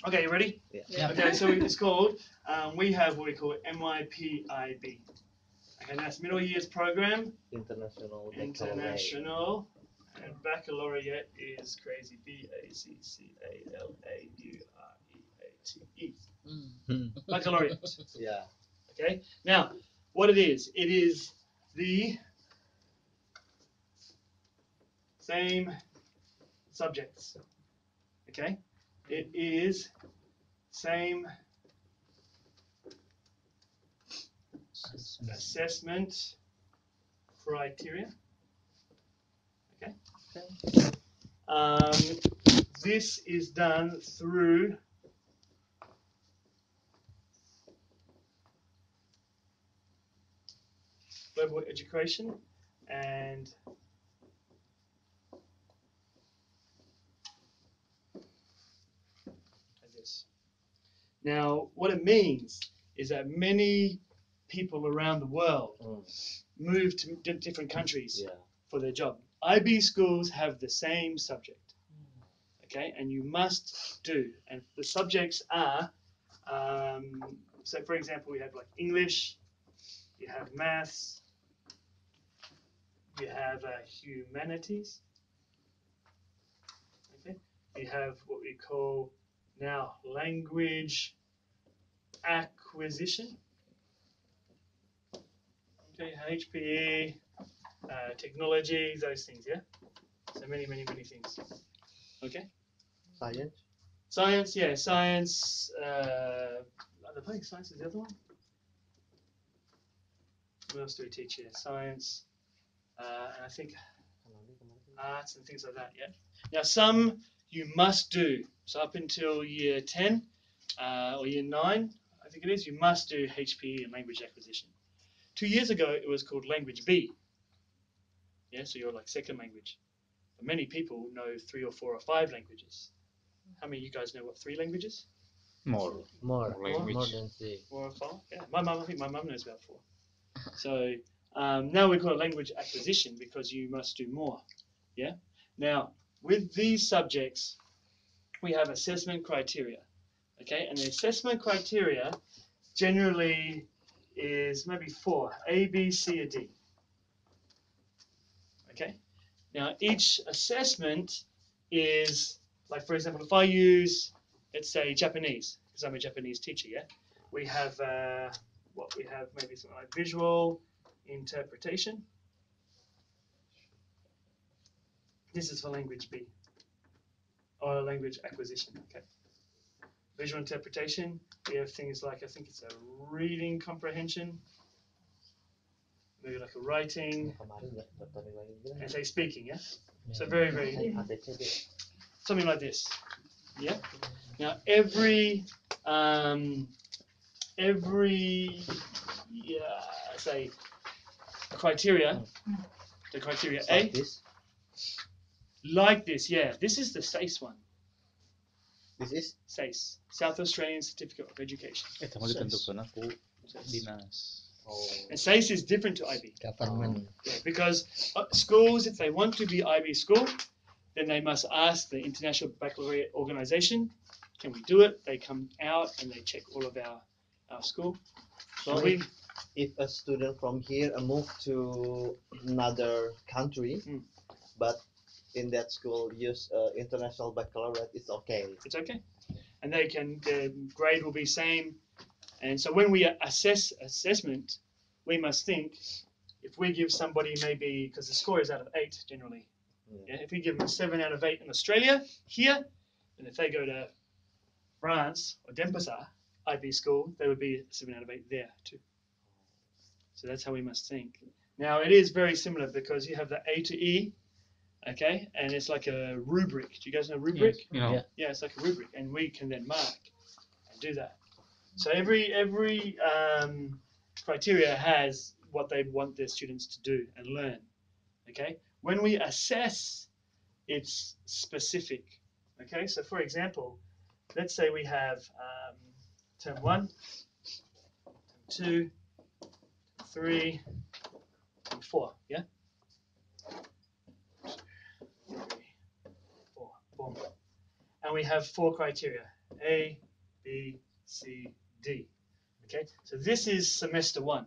Okay, you ready? Yeah. Okay, so it's called, we have what we call MYPIB. Okay, that's Middle Years Program. International Baccalaureate. International. And Baccalaureate is crazy. Baccalaureate. Baccalaureate. Yeah. Okay, now what it is the same subjects. Okay, it is same assessment criteria. Okay. This is done through global education and this. Now, what it means is that many people around the world move to different countries for their job. IB schools have the same subject, okay, and you must do. And the subjects are, so for example, we have like English, you have maths, you have humanities, okay, you have what we call now language acquisition, okay, HPE, technology, those things, yeah. So many things. Okay. Science. Science, yeah, science. I think science is the other one. What else do we teach here? Science, and I think arts and things like that. Yeah. Now some you must do. So up until year 10 or year 9, I think it is, you must do HPE and language acquisition. 2 years ago, it was called language B. Yeah, so you're like second language. But many people know 3 or 4 or 5 languages. How many of you guys know what 3 languages? More. More Language. than 3. 4 or 5? Yeah, I think my mum knows about 4. So now we call it language acquisition because you must do more. Yeah. Now with these subjects, we have assessment criteria. Okay, and the assessment criteria generally is maybe 4: A, B, C, or D. Okay. Now each assessment is like, for example, if I use, let's say, Japanese, because I'm a Japanese teacher. Yeah, we have what we have maybe something like visual interpretation. This is for language B or language acquisition. Okay. Visual interpretation. We have things like, I think it's a reading comprehension, maybe like a writing, and say speaking. Yeah. So very something like this. Yeah. Now every say criteria, the criteria A, like this, yeah. This is the SACE one. This is SACE, South Australian Certificate of Education. Ito mo ditentukan ako dinas. And SACE is different to IB. government. Yeah, because schools, if they want to be IB school, then they must ask the International Baccalaureate organization, can we do it? They come out and they check all of our school. So if a student from here move to another country, but in that school use International Baccalaureate, it's okay. It's okay. And their grade will be same. And so when we assess assessment, we must think, if we give somebody maybe, because the score is out of 8 generally, yeah, if we give them a 7 out of 8 in Australia here, and if they go to France or Denpasar IB school, they would be 7 out of 8 there too. So that's how we must think. Now it is very similar because you have the A to E, okay, and it's like a rubric. Do you guys know rubric? Yes. Yeah, it's like a rubric, and we can then mark and do that. So every criteria has what they want their students to do and learn. Okay, when we assess, it's specific. Okay, so for example, let's say we have term 1, term 2, 3, and 4. Yeah. 2, 3, 4. Boom. And we have 4 criteria. A, B, C, D. Okay, so this is semester 1.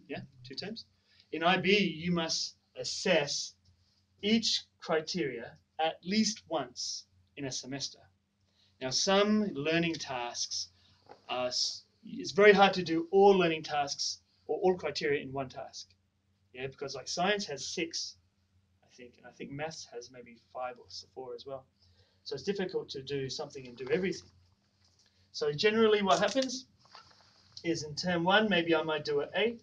Yeah, 2 terms. In IB, you must assess each criteria at least once in a semester. Now, some learning tasks are, it's very hard to do all learning tasks or all criteria in one task. Yeah, because like science has 6, I think, and I think maths has maybe 5 or 4 as well. So it's difficult to do something and do everything. So generally what happens is in term 1, maybe I might do an A,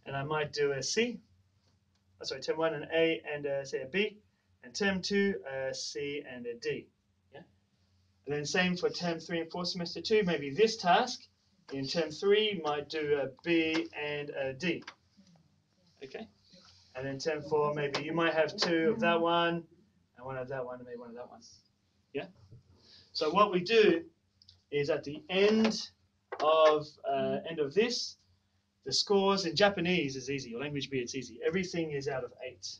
and I might do a C. Oh, sorry, term 1 an A and say a B, and term 2 a C and a D. Yeah, and then same for term 3 and 4, semester 2. Maybe this task in term 3 might do a B and a D. Okay, and then term 4 maybe you might have 2 of that one and 1 of that one and maybe 1 of that one. Yeah. So what we do is at the end of this, the scores in Japanese is easy, or language B it's easy. Everything is out of 8.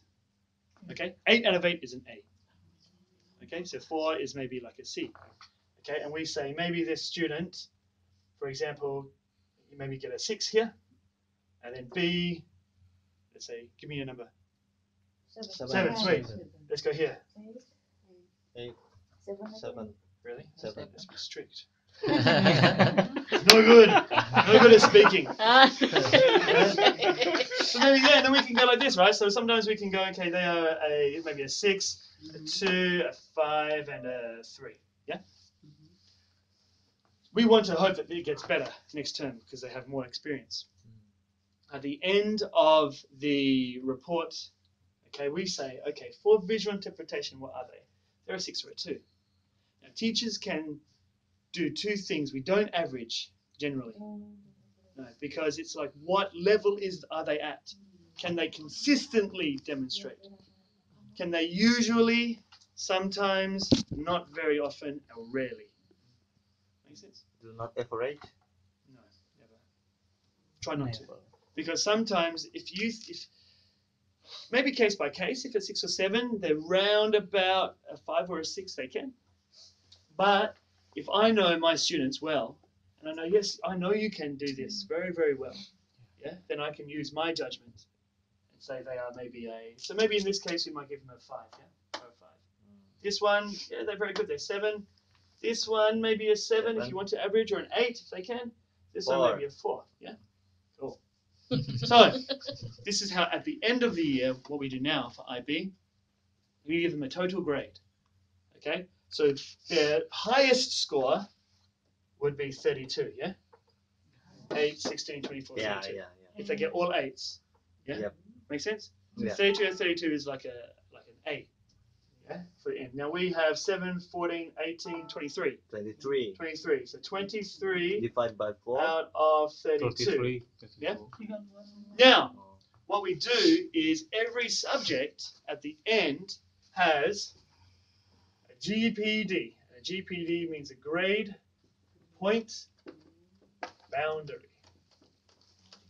Okay, 8 out of 8 is an A. Okay, so 4 is maybe like a C. Okay, and we say maybe this student, for example, you maybe get a 6 here, and then B, let's say, give me a number. 7, sweet. Let's go here. 8, 7. Really? 7. Let's be strict. No good. No good at speaking. So maybe then we can go like this, right? So sometimes we can go, okay, they are maybe a 6, a 2, a 5, and a 3. Yeah. We want to hope that it gets better next term because they have more experience. At the end of the report, okay, we say, okay, for visual interpretation, what are they? They're a 6 or a 2. Now, teachers can do 2 things. We don't average generally, no, because it's like, what level are they at? Can they consistently demonstrate? Can they usually, sometimes, not very often, or rarely? Make sense? Do not average. No, never. Try not to, because sometimes if maybe case by case, if it's 6 or 7, they're round about a 5 or a 6, they can. But if I know my students well, and I know, yes, I know you can do this very, very well, yeah, then I can use my judgment and say they are maybe so maybe in this case we might give them a 5, yeah, or a 5. This one, yeah, they're very good, they're 7. This one maybe a 7 if you want to average, or an 8 if they can. This 4. one maybe a 4, yeah. Cool. So this is how at the end of the year, what we do now for IB, we give them a total grade. Okay, so their highest score would be 32, yeah? 8, 16, 24, 32. Yeah. If they get all 8s, yeah? Yep. Make sense? So Yeah. 32 and 32 is like an A, yeah? For the end. Now we have 7, 14, 18, 23. 23. 23. So 23 Divided by 4. out of 32. 33. Yeah? Now, what we do is every subject at the end has a GPD. And a GPD means a grade point boundary.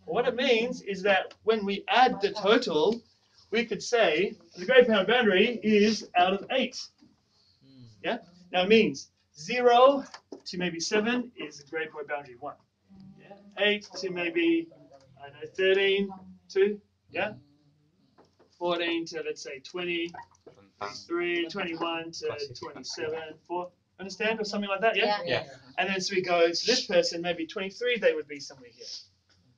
What it means is that when we add the total, we could say the grade point boundary is out of 8. Yeah? Now it means 0 to maybe 7 is the grade point boundary 1. Yeah? 8 to maybe, I don't know, 13, 2. Yeah? 14 to, let's say, 20, 23, 21 to 27, 4. Understand? Or something like that, yeah? Yeah. And then so we go to this person, maybe 23, they would be somewhere here.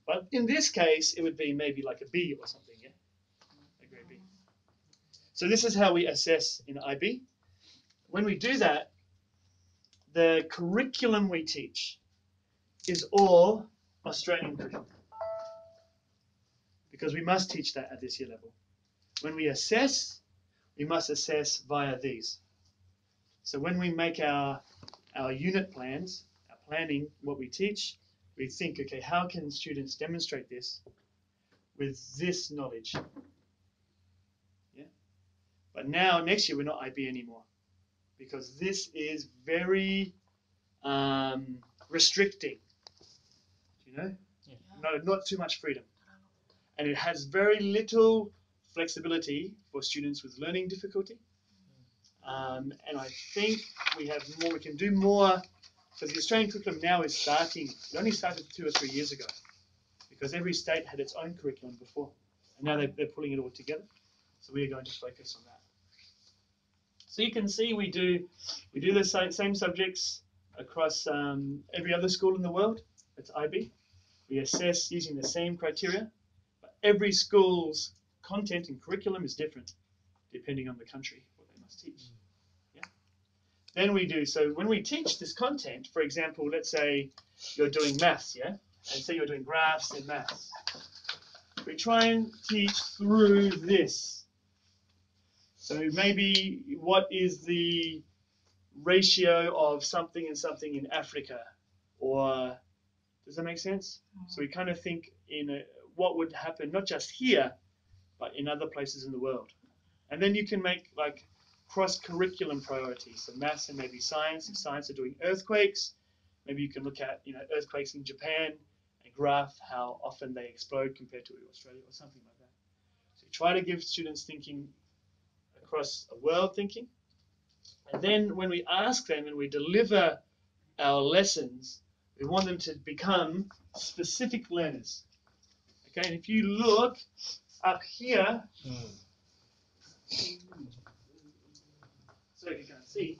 But in this case, it would be maybe like a B or something, yeah? A grade B. So this is how we assess in IB. When we do that, the curriculum we teach is all Australian curriculum. Because we must teach that at this year level. When we assess, we must assess via these. So when we make our unit plans, our planning, what we teach, we think, okay, how can students demonstrate this with this knowledge? Yeah. But now, next year, we're not IB anymore because this is very restricting. You know? Yeah. No, not too much freedom. And it has very little flexibility for students with learning difficulty. And I think we can do more because the Australian curriculum now is starting, it only started 2 or 3 years ago, because every state had its own curriculum before, and now they're pulling it all together. So we are going to focus on that. So you can see we do the same subjects across every other school in the world. That's IB. We assess using the same criteria, but every school's content and curriculum is different depending on the country, what they must teach. Yeah. Then we do, so when we teach this content, for example, let's say you're doing maths, yeah? And say you're doing graphs and maths. We try and teach through this. So maybe what is the ratio of something and something in Africa? Or, does that make sense? So we kind of think in what would happen, not just here, but in other places in the world. And then you can make like cross-curriculum priorities, so maths and maybe science. If science are doing earthquakes, maybe you can look at earthquakes in Japan and graph how often they explode compared to Australia or something like that. So you try to give students thinking across a world thinking. And then when we ask them and we deliver our lessons, we want them to become specific learners. Okay, and if you look up here, so if you can't see,